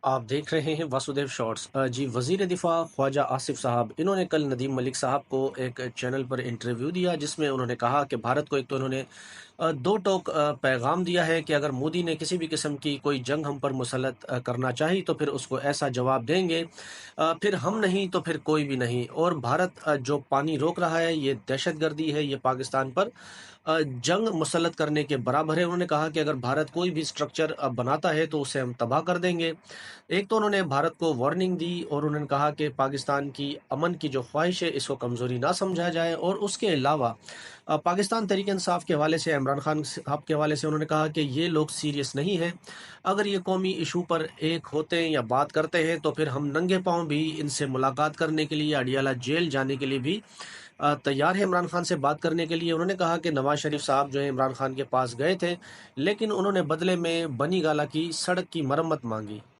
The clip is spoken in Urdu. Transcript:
آپ دیکھ رہے ہیں واسودیو شارٹس جی وزیر دفاع خواجہ آصف صاحب انہوں نے کل ندیم ملک صاحب کو ایک چینل پر انٹرویو دیا جس میں انہوں نے کہا کہ بھارت کو ایک تو انہوں نے دو ٹوک پیغام دیا ہے کہ اگر مودی نے کسی بھی قسم کی کوئی جنگ ہم پر مسلط کرنا چاہی تو پھر اس کو ایسا جواب دیں گے، پھر ہم نہیں تو پھر کوئی بھی نہیں، اور بھارت جو پانی روک رہا ہے یہ دہشت گردی ہے، یہ پاکستان پر جنگ مسلط کرنے کے برابر ہے۔ انہوں نے کہا کہ اگر بھارت کوئی بھی سٹرکچر بناتا ہے تو اسے ہم تباہ کر دیں گے۔ ایک تو انہوں نے بھارت کو وارننگ دی اور انہوں نے کہا کہ پاکستان کی امن کی جو خواہش ہے اس کو کمزوری نہ سمجھا جائے، اور اس کے علاوہ پاکستان تحریک انصاف کے حوالے سے عمران خان صاحب کے حوالے سے انہوں نے کہا کہ یہ لوگ سیریس نہیں ہیں، اگر یہ قومی ایشو پر ایک ہوتے ہیں یا بات کرتے ہیں تو پھر ہم ننگے پاؤں بھی ان سے ملاقات کرنے کے لیے اڈیالہ جیل جانے کے لیے بھی تیار ہے عمران خان سے بات کرنے کے لیے۔ انہوں نے کہا کہ نواز شریف صاحب جو ہے عمران خان کے پاس گئے تھے لیکن انہوں نے بدلے میں بنی گالہ کی سڑک کی مرمت مانگی۔